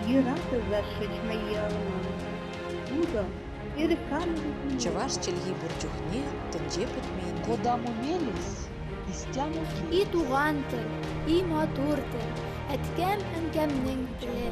Йыраты зашить майялынан. Буда, иркан. Чаваш челги бурчухне тенже путмейн. Кодаму мелис, истяму И туган тел, и матур тел, әткәм әнкәмнең теле.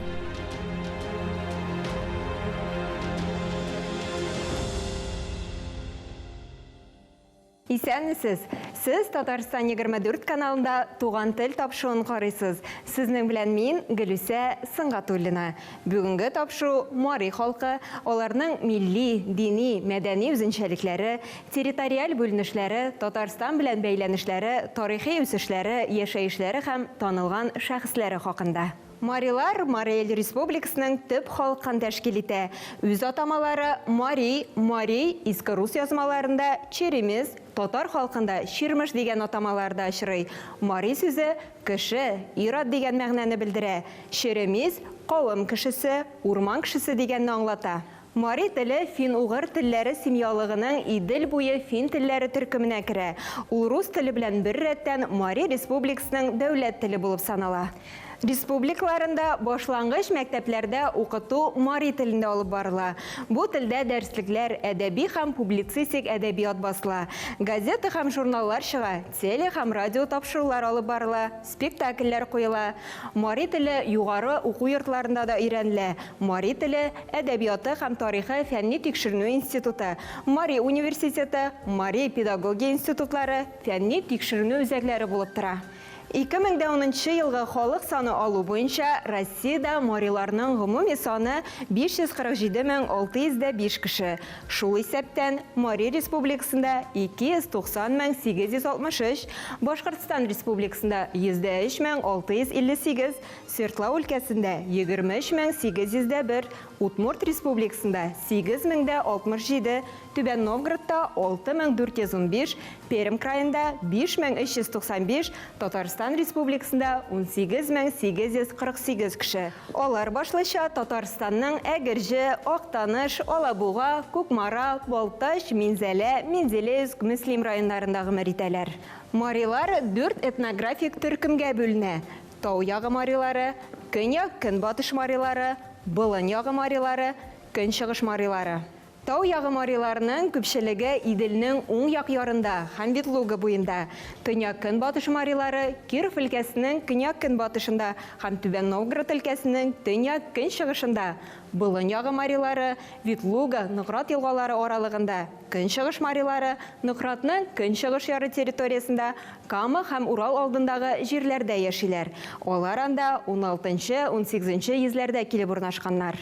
Исәнмесез. Сез Татарстан 24 каналында туган тел тапшыуын карыйсыз. Сезнең белән мин Гөлүсә Сыңгатуллина. Бүгенге тапшыру Мари халкы, аларның милли, дини, мәдәни үзенчәлекләре, территориаль бүленешләре, Татарстан белән бәйләнешләре, тарихи үсешләре, яшәешләре һәм танылган шәхесләре хакында. Марилар Мари Эл Республикасының төп халкын тәшкил итә. Үз атамалары Мари, Мари, иске рус язмаларында Черемис, татар халкында Ширмеш дигән атамаларда очрый. Мари сүзе кеше, ир-ат дигән мәгънәне белдерә. Черемис кавым кешесе, урман кешесе дигәнне аңлата. Мари теле фин-угыр телләре семьялыгының Идел буе фин телләре төркеменә керә. Ул рус теле белән бер рәттән Мари Республикасының дәүләт теле булып санала. Республикаларында башлангыч мәктәпләрдә укыту Мари телендә алып барыла. Бу телдә дәреслекләр, әдәби һәм публицистик әдәбият басыла. Газета һәм журналлар чыга, теле һәм радио тапшырулар алып барыла, спектакльләр куела. Мари теле югары уку йортларында да өйрәнелә. Мари теле әдәбияты һәм тарихы фәнни тикшеренү институты, Мари университеты, Мари педагогия институтлары фәнни тикшеренү үзәкләре булып тора. 2010 елгы халык саны алу буенча Россиядә мариларның гомуми саны 547,605 кеше. Шул исәптән Мари Республикасында 290,863, Башкортстан Республикасында 103,658, Свердлов өлкәсендә 23,801, Удмурт Республикасында 8067, Түбән Новгородта 6415, Пермь краенда 5395, Татарстан Республикасында 18848 кеше. Алар башлыча Татарстанның Әгерҗе, Актаныш, Алабуга, Кукмара, Балтач, Минзәлә, Мензелеск, Мөслим районнарында гомер итәләр. Марилар 4 этнографик төркемгә бүленә. Тау ягы марилары, көньяк-көнбатыш марилары, болын ягы марилары, көнчыгыш марилары. Тау ягы мариларының күпчелеге Иделнең уң як ярында һәм Ветлуга буенда. Төньяк-көнбатыш марилары Киров өлкәсенең көньяк-көнбатышында һәм Түбән Новгород өлкәсенең төньяк-көнчыгышында. Болын ягы марилары Ветлуга, Нократ елгалары аралыгында. Көнчыгыш марилары Нократның көнчыгыш яры территориясендә, Кама һәм Урал алдындагы җирләрдә яшиләр. Алар анда 16-18 йөзләрдә килеп урнашканнар.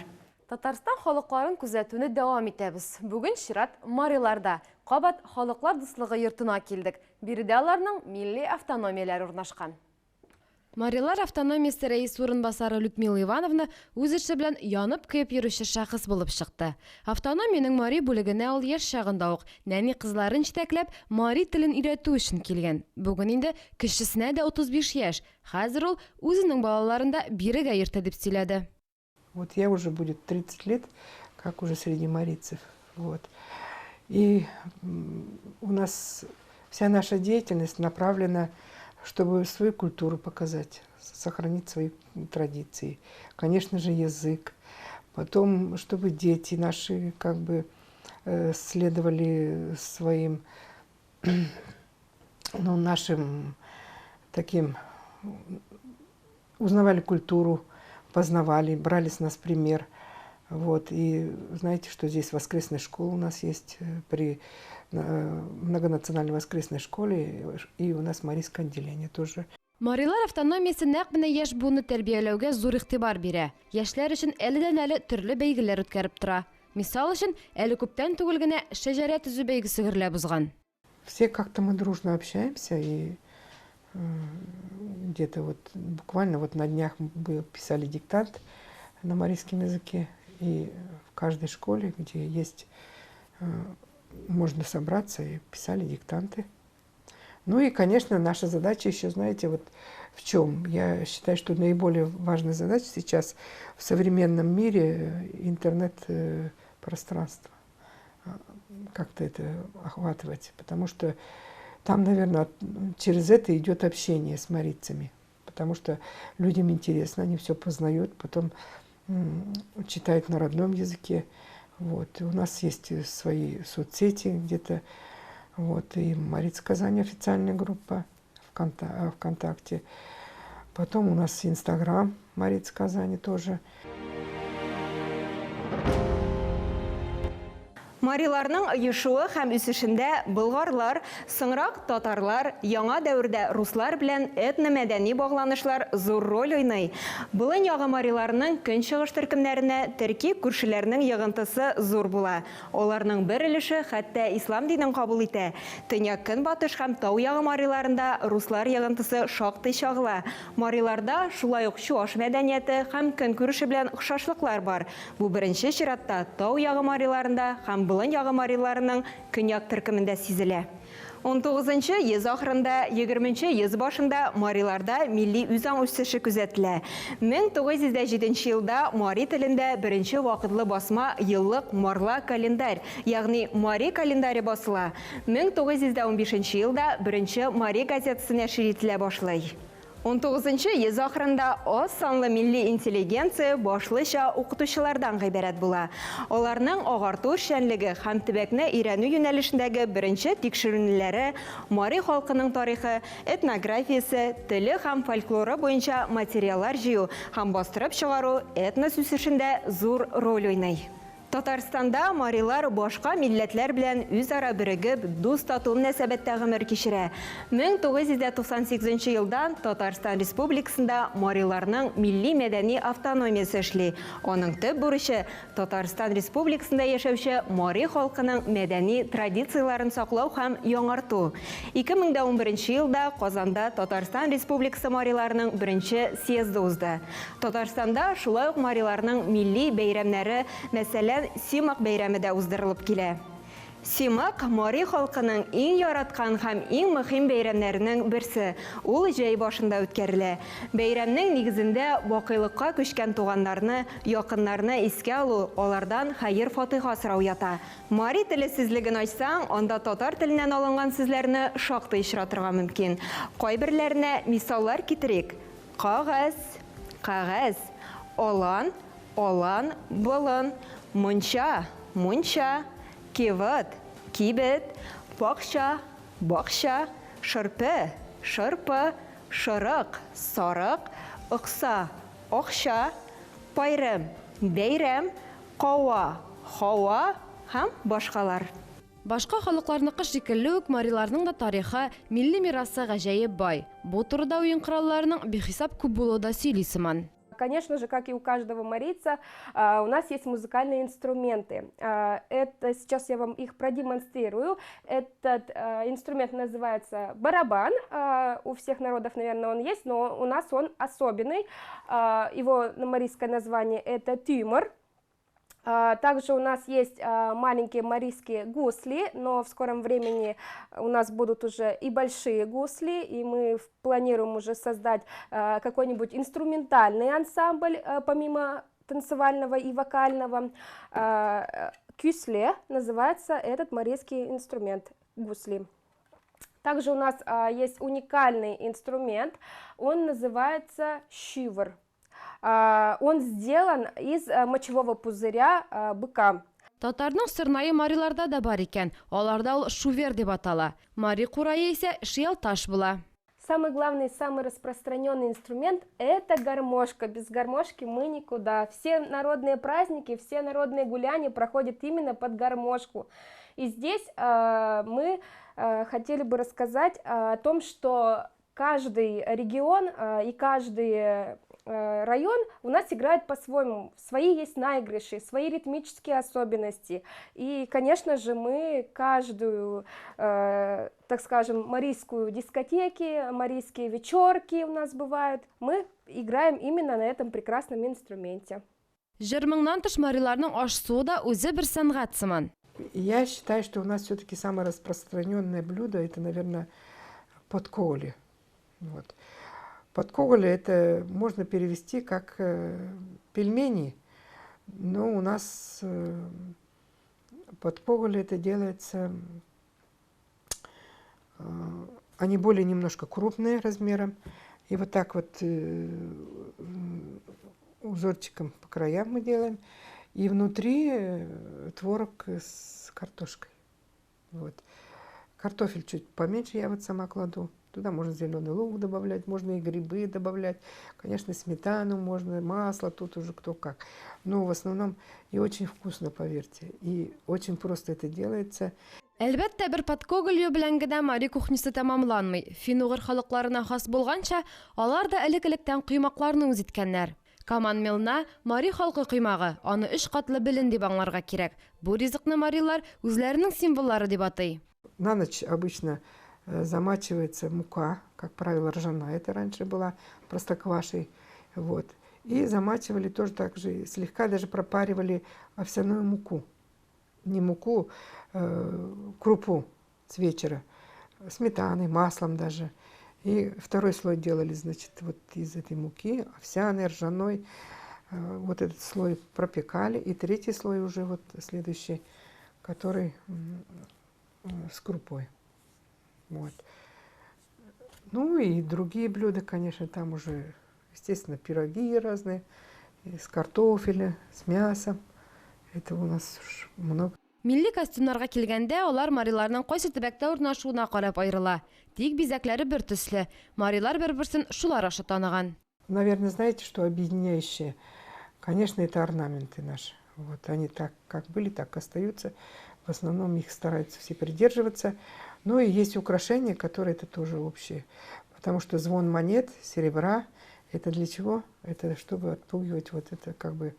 Татарстан халыкларын күзәтүне дәвам итәбез. Бүген чират Мариларда. Кабат халыклар дуслыгы йортына килдек. Биредә аларның милли автономияләре урнашкан. Марилар автономиясе рәис урынбасары Людмила Ивановна үз эше белән янып көеп йөрүче шәхес булып чыкты. Автономиянең Мари бүлегенә ул яшь чагында ук нәни кызларын җитәкләп Мари телен өйрәтү өчен килгән. Бүген инде кешесенә дә 35 яшь. Хәзер ул үзенең балаларында бирегә йөртә дип сөйләде. Вот я уже будет 30 лет, как уже среди марийцев. Вот. И у нас вся наша деятельность направлена, чтобы свою культуру показать, сохранить свои традиции. Конечно же, язык. Потом, чтобы дети наши как бы следовали своим, ну, нашим таким, узнавали культуру, познавали, брали с нас пример. Вот. И знаете, что здесь воскресная школа у нас есть при многонациональной воскресной школе, и у нас марийское отделение тоже. Марилар автономиясе нәкъ менә яшь буны тәрбияләүгә зур игътибар бирә. Яшьләр өчен әледән-әле төрле бәйгеләр үткәреп тора. Мисал өчен, әле күптән түгел генә шәҗәрә төзү бәйгесе гөрләп узган. Все как-то мы дружно общаемся, и где-то вот буквально вот на днях мы писали диктант на марийском языке, и в каждой школе, где есть, можно собраться, и писали диктанты. Ну и, конечно, наша задача еще, знаете, вот в чем? Я считаю, что наиболее важная задача сейчас в современном мире интернет-пространство. Как-то это охватывать, потому что там, наверное, через это идет общение с марийцами, потому что людям интересно, они все познают, потом читают на родном языке. Вот. И у нас есть свои соцсети где-то. Вот. И Мариц Казань официальная группа ВКонтакте. Потом у нас Инстаграм Мариц Казани тоже. Мариларның ойышуы һәм үсешендә болгарлар, соңрак татарлар, яңа дәвердә руслар белән этно-мәдәни багланышлар зур роль уйный. Болын ягы мариларның көнчыгыш төркемнәренә төрки күршеләрнең йогынтысы зур була. Аларның бер өлеше хәтта ислам динен кабул итә. Төньяк көнбатыш һәм тау ягы мариларында руслар йогынтысы шактый чагыла. Мариларда шулай ук чуаш мәдәнияте һәм көнкүреше белән охшашлыклар бар. Бу беренче чиратта тау ягы мариларында һәм Болын ягы мариларының көньяк төркемендә сизелә. 19-нчы йөз ахырында, 20-нчы йөз башында мариларда милли үзаң үсеше күзәтелә. 1907 елда мари телендә беренче вакытлы басма еллык марла календарь, ягъни мари календаре басыла. 1915 елда беренче мари газетасы нәшер ителә башлый. 19-нчы йөз ахырында аз санлы милли интеллигенция башлыча укытучылардан гыйбарәт була. Аларның агарту эшчәнлеге һәм төбәкне өйрәнү юнәлешендәге беренче тикшерүләре мари халкының тарихы, этнографиясе, теле һәм фольклоры буенча материаллар җыю һәм бастырып чыгару этнос үсешендә зур роль уйный. Татарстанда марилар башка милләтләр белән үзара бирегеп, дус тату мөнәсәбәттә гомер кичерә. 1998 елдан Татарстан Республикасында мариларның милли мәдәни автономиясе эшли. Аның төп бурычы Татарстан Республикасында яшәүче мари халкының мәдәни традицияларын саклау һәм яңарту. 2011 елда Казанда Татарстан Республикасы мариларының беренче съезды узды. Татарстанда шулай ук мариларның милли бәйрәмнәре, мәсәлән, Симак бәйрәме дә уздырылып килә. Симак мари халкының иң яраткан һәм иң мөһим бәйрәмнәренең берсе. Ул җәй башында үткәрелә. Бәйрәмнең нигезендә вакыйлыкка күчкән туганнарны, якыннарны искә алу, алардан хәер-фатиха сорау ята. Мари теле сүзлеген ачсаң, анда татар теленнән алынган сүзләрне шактый очратырга мөмкин. Кайберләренә мисаллар китерик. Кагаз, кагаз, алан, алан, болын. Мунча, мунча, кивет, кибет, бакча, бакча, шырпы, шырпы, шырык, сарык, ыкса, акча, пайрым, бәйрәм, кава, хава һәм башкалар. Башка халыкларныкы шикелле үк мариларның да тарихы, милли мирасы гаҗәеп бай. Бу турыда уен коралларының бихисап күп булуы да сөйли сыман. Конечно же, как и у каждого марийца, у нас есть музыкальные инструменты. Это сейчас я вам их продемонстрирую. Этот инструмент называется барабан. У всех народов, наверное, он есть, но у нас он особенный. Его марийское название это тюмор. Также у нас есть маленькие марийские гусли, но в скором времени у нас будут уже и большие гусли, и мы планируем уже создать какой-нибудь инструментальный ансамбль, помимо танцевального и вокального. Кюсле называется этот марийский инструмент, гусли. Также у нас есть уникальный инструмент, он называется щивр. Он сделан из мочевого пузыря быка. Татарның сырнайы мариларда да бар икән. Аларда ул шувер дип атала. Мари курае исә шыялташ була. Самый главный, самый распространенный инструмент – это гармошка. Без гармошки мы никуда. Все народные праздники, все народные гуляния проходят именно под гармошку. И здесь мы хотели бы рассказать о том, что каждый регион и каждый район у нас играет по-своему. Свои есть наигрыши, свои ритмические особенности. И, конечно же, мы каждую, так скажем, марийскую дискотеки, марийские вечерки у нас бывают, мы играем именно на этом прекрасном инструменте. Җырмыңнан тыш мариларның аш-суы да үзе бер сәнгать сыман. Я считаю, что у нас все-таки самое распространенное блюдо это, наверное, подколи. Вот. Подкоголь это можно перевести как пельмени, но у нас подкоголь это делается, они более немножко крупные размером, и вот так вот узорчиком по краям мы делаем. И внутри творог с картошкой. Вот. Картофель чуть поменьше я вот сама кладу. Туда можно зеленый лук добавлять, можно и грибы добавлять. Конечно, сметану можно, масло, тут уже кто как. Но в основном и очень вкусно, поверьте. И очень просто это делается. Әлбәттә, бер подкогылью белән генә Мари кухнясы тамамланмый. Фин-угыр халыкларына хас булганча, алар да элек-электән коймакларны үз иткәннәр. Каман мелна Мари халкы коймагы, аны 3 катлы белен дип аңларга кирәк. Бу ризыкны марилар үзләренең символлары дип атый. На ночь обычно замачивается мука, как правило, ржаная, это раньше была простоквашей, вот. И замачивали тоже так же, слегка даже пропаривали овсяную муку. Не муку, крупу с вечера, сметаной, маслом даже. И второй слой делали, значит, вот из этой муки, овсяной, ржаной. Вот этот слой пропекали. И третий слой уже вот следующий, который с крупой. Вот. Ну и другие блюда, конечно, там уже, естественно, пироги разные, с картофеля, с мясом. Это у нас много. Милли костюмнарга килгәндә, алар мариларның кайсы төбәктә урнашуына карап аерыла. Тик бизәкләре бер төсле. Марилар бер-берсен шулар аша таныган. Наверное, знаете, что объединяющее? Конечно, это орнаменты наши. Вот они так, как были, так остаются. В основном их стараются все придерживаться. Но и есть украшения, которые это тоже общие. Потому что звон монет, серебра, это для чего? Это чтобы отпугивать вот это как бы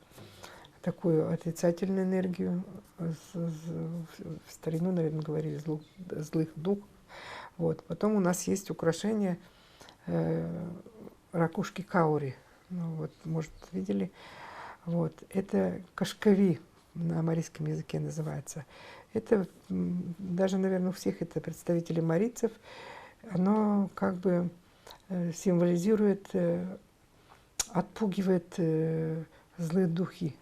такую отрицательную энергию. В старину, наверное, говорили злых духов. Вот. Потом у нас есть украшения ракушки каури. Ну, вот, может, видели? Вот. Это кашкави на марийском языке называется. Это даже, наверное, у всех это представители марийцев. Оно как бы символизирует, отпугивает злые духи.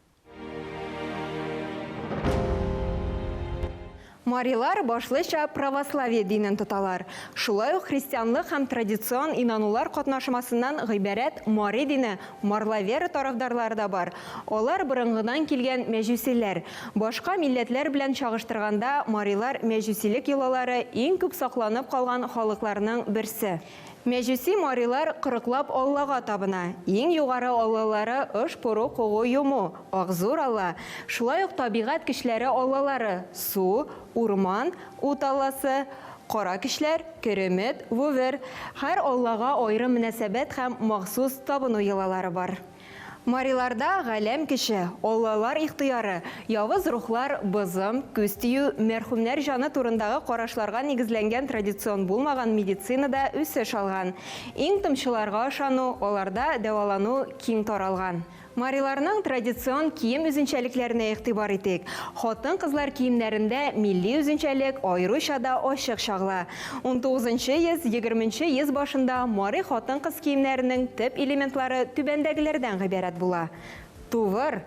Марилар башлыча православие динен тоталар. Шулай ук христианлык һәм традицион инанулар катнашмасыннан гыйбарәт Мари дине, марлавера тарафдарлары да бар. Алар борынгыдан килгән мәҗүсиләр. Башка милләтләр белән чагыштырганда, марилар мәҗүсилек йолалары иң күп сакланып калган халыкларның берсе. Мәҗүси марилар кырыклап Аллага табына. Иң югары аллалары Ышпуру Кугу Юму, Акзур Алла. Шулай ук табигать кишләре аллалары су, урман, ут алласы, кара кишләр, керемет, вувер. Һәр аллага аерым мөнәсәбәт һәм махсус табыну йолалары бар. Мариларда галәм кеше, аллалар ихтыяры, явыз рухлар, бызым, күз тию, мәрхүмнәр жаны турындагы карашларга нигезләнгән традицион булмаган медицинада үсеш алган. Иң тымчыларга ышану, аларда дәвалану киң таралган. Мариларның традицион кием үзенчәлекләренә игътибар итик. Хатын-кызлар киемнәрендә милли үзенчәлек аеруча да ачык чагыла. 19-20 йөз башында Мари хатын-кыз киемнәренең төп элементлары түбәндәгеләрдән гыйбарәт була. Тувыр,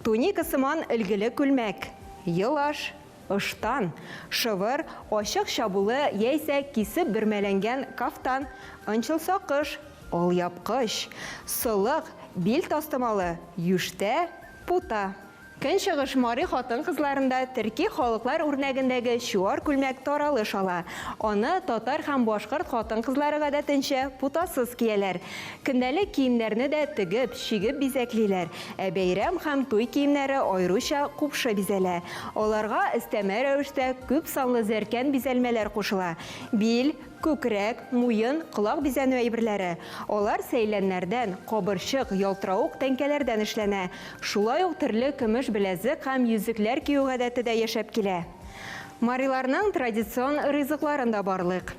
туника сыман өлгеле күлмәк, елаш, ыштан, шывыр, ачык чабулы яисә кисеп бөрмәләнгән кафтан, ынчыл сакыш, алъяпкыч, сылык, бил тастымалы, юштә, пута. Көнчыгыш Мари хатын-кызларында төрки халыклар үрнәгендәге чуар күлмәк таралыш ала. Аны татар һәм башкорт хатын-кызлары гадәтенчә путасыз кияләр. Көндәлек киемнәрне дә тегеп, чигеп бизәклиләр. Ә бәйрәм һәм туй киемнәре аеруча купшы бизәлә. Аларга өстәмә рәвештә күп санлы зәркән бизәлмәләр кушыла. Бил, күкрәк, муен, колак бизәнү әйберләре. Алар сәйләннәрдән, кабырчык, ялтыравык тәңкәләрдән эшләнә. Шулай ук төрле көмеш беләзек һәм йөзекләр кию гадәте дә яшәп килә. Мариларның традицион ризыкларын да барлык.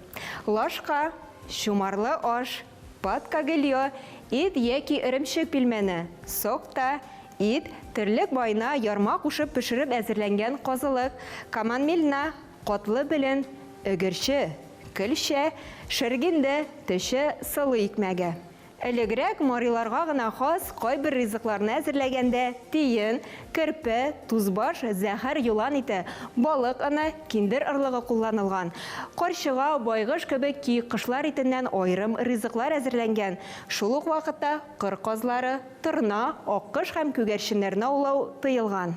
Лашка, чумарлы аш, патка гельо, ит яки иремчек пилмәне, сокта, ит, терлек байна ярма кушып пешереп әзерләнгән казылык, каман милна, катлы белен, өгерче, көлшә, шергенде, төше, сылы икмәге. Элегрәк мариларга гына хас кайбер ризыкларны әзерләгәндә тиен, керпе, тузбаш, зәһәр юлан ите, балык аны, киндер ырлыгы кулланылган. Карчыга, байгыш кебек ки кышлар итеннән айрым ризыклар әзерләнгән. Шул ук вакытта кыр казлары, тырна, аккыш һәм күгәрченнәрне аулау тыелган.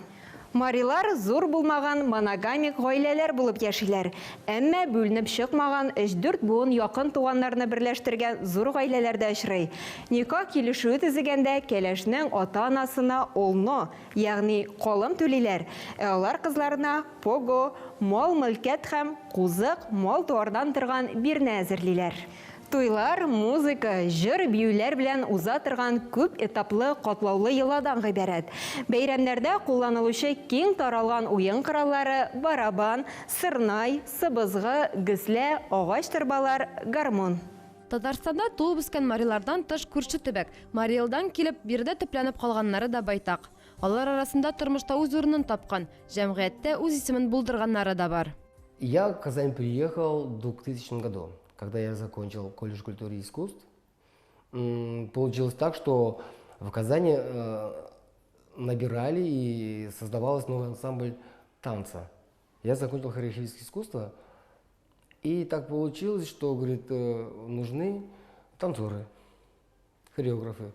Марилар зур булмаган моногамик гаиләләр булып яшиләр. Әмма бүленеп чыкмаган 3-4 буын якын туганнарны берләштергән зур гаиләләрдә очрый. Никах килешүе төзегәндә кәләшнең ата-анасына олно, ягъни калым түлиләр. Алар кызларына пого, мал-мөлкәт һәм кузык, мал туардан торган бирне әзерлиләр. Туйлар, музыка, җыр, биюләр белән уза торган күп этаплы, катлаулы йоладан гыйбарәт. Бәйрәмнәрдә кулланылучы киң таралган уен кораллары барабан, сырнай, сыбызгы, гөслә, агач тырбалар, гармон. Татарстанда туып үскән марилардан тыш күрше төбәк Мариэлдан килеп бирдә төпләнеп калганнары да байтак. Алар арасында тормышта үз урынын тапкан, җәмгыятьтә үз исемен булдырганнары да бар. Я в Казань приехал в 2000 году. Когда я закончил колледж культуры и искусств, получилось так, что в Казани набирали и создавалось новый ансамбль танца. Я закончил хореографическое искусство, и так получилось, что, говорит, нужны танцоры, хореографы.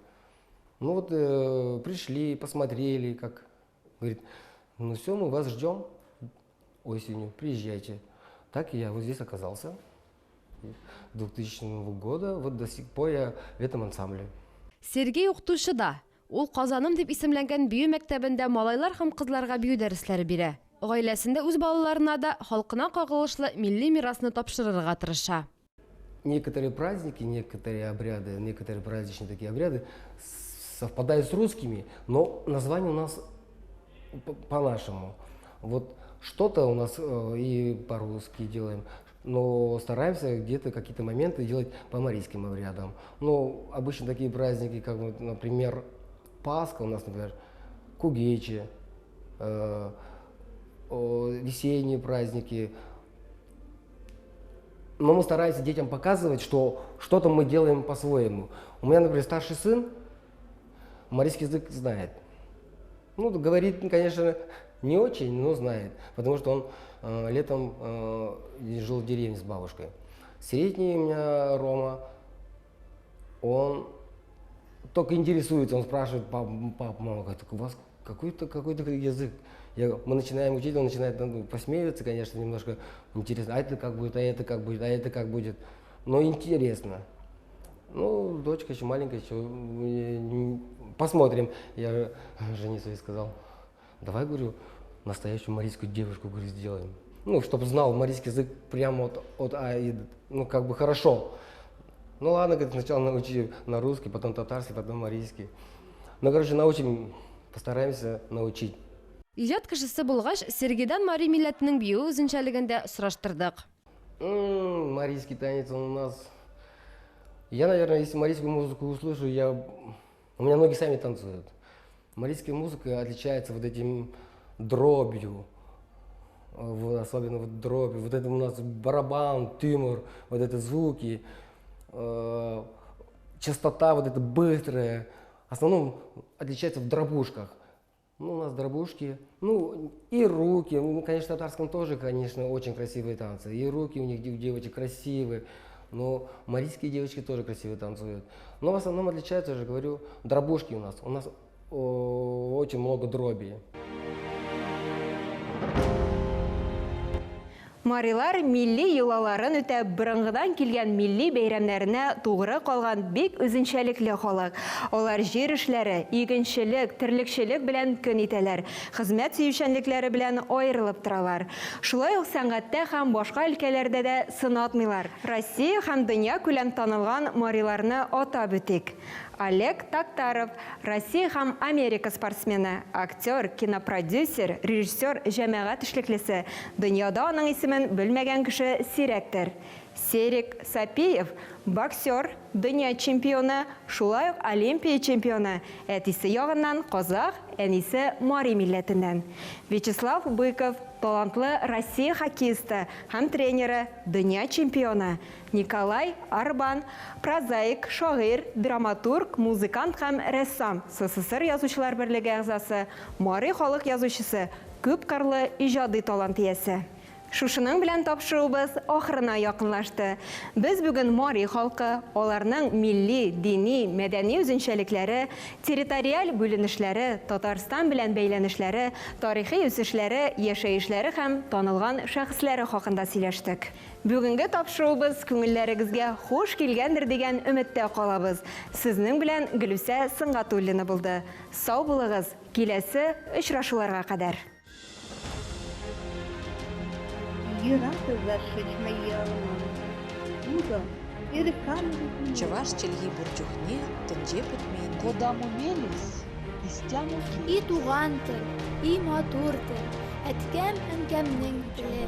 Ну вот пришли, посмотрели, как, говорит, ну все, мы вас ждем осенью, приезжайте. Так и я вот здесь оказался. 2000 года, вот до сих пор я в этом ансамбле. Сергей укытучы да. Ул Казаным дип исемләнгән бию мәктәбендә малайлар һәм кызларга бию дәресләре бирә. Гаиләсендә үз балаларына да халкына кагылышлы милли мирасны тапшырырга тырыша. Некоторые праздники, некоторые обряды, некоторые праздничные такие обряды совпадают с русскими, но название у нас по-нашему. Вот что-то у нас и по-русски делаем, но стараемся где-то какие-то моменты делать по марийским обрядам. Ну, обычно такие праздники, как, вот, например, Пасха у нас, например, Кугечи, весенние праздники. Но мы стараемся детям показывать, что что-то мы делаем по-своему. У меня, например, старший сын марийский язык знает. Ну, говорит, конечно, не очень, но знает, потому что он летом жил в деревне с бабушкой. Средний у меня Рома, он только интересуется, он спрашивает: папа, мама, у вас какой-то язык? Мы начинаем учить, он начинает посмеиваться, конечно, немножко интересно, а это как будет, а это как будет, а это как будет. Но интересно. Ну, дочка еще маленькая, еще посмотрим. Я жене своей сказал: давай, говорю, настоящую марийскую девушку, говорю, сделаем. Ну, чтобы знал марийский язык прямо от А и Д. Ну, как бы хорошо. Ну, ладно, говорит, сначала научи на русский, потом татарский, потом марийский. Ну, короче, научим, постараемся научить. Иҗат кешесе булгач, Сергейдан Марий милләтенең бию үзенчәлегендә сораштырдык. Марийский танец он у нас... Я, наверное, если марийскую музыку услышу, у меня ноги сами танцуют. Марийская музыка отличается вот этим дробью, особенно вот дробью. Вот это у нас барабан, тимур, вот это звуки, частота вот эта быстрая. В основном отличается в дробушках. Ну, у нас дробушки, ну и руки. Ну, конечно, в татарском тоже, конечно, очень красивые танцы. И руки у них, у девочек, красивые. Но марийские девочки тоже красиво танцуют. Но в основном отличаются, я же говорю, дробушки у нас. У нас очень много дроби. Марилар милли йолаларын үтә бұрынғыдан келген милли бәйрәмнәренә тугры калган бик үзенчәлекле халык. Алар җир эшләре, игенчелек, терлекчелек белән көн итәләр. Хезмәт сөючәнлекләре белән аерылып торалар. Шулай ук сәнгатьтә һәм башка өлкәләрдә дә сынатмыйлар. Россия һәм дөнья күләм танылган мариларны атап үтик. Олег Токтаров, Россия һәм Америка спортсмены, актер, кинопродюсер, режиссер, җәмәгать эшлеклесе. Дөньяда аның исемен белмәгән кеше сирәктер. Серик Сапиев, боксер, дөнья чемпионы, шулай ук Олимпия чемпионы, әтисе ягыннан Казах, әнисе Мари милләтеннән. Вячеслав Быков, талантлы Россия хоккеисты һәм тренеры, дөнья чемпионы. Николай Арбан, прозаик, шагыйрь, драматург, музыкант һәм рәссам, СССР язучылар берлеге әгъзасы, Мари халык язучысы, күп кырлы иҗади талант иясе. Шушының белән тапшыруыбыз ахырына якынлашты. Без бүген Мари халкы, аларның милли, дини, мәдәни үзенчәлекләре, территориаль бүленешләре, Татарстан белән бәйләнешләре, тарихи үсешләре, яшәешләре һәм танылган шәхесләре хакында сөйләштек. Бүгенге тапшыруыбыз күңелләрегезгә хуш килгәндер дигән өметтә калабыз. Сезнең белән Гөлүсә Сыңгатуллина булды. Сау булыгыз, киләсе очрашуларга кадәр. И рады зашить мои алманы. Ну-ка, и реками. Чаваш челги бурчухне тенже путмейді. Кодам умелись, истяму И туган тел, и матур тел, әткәм әнкәмнең теле.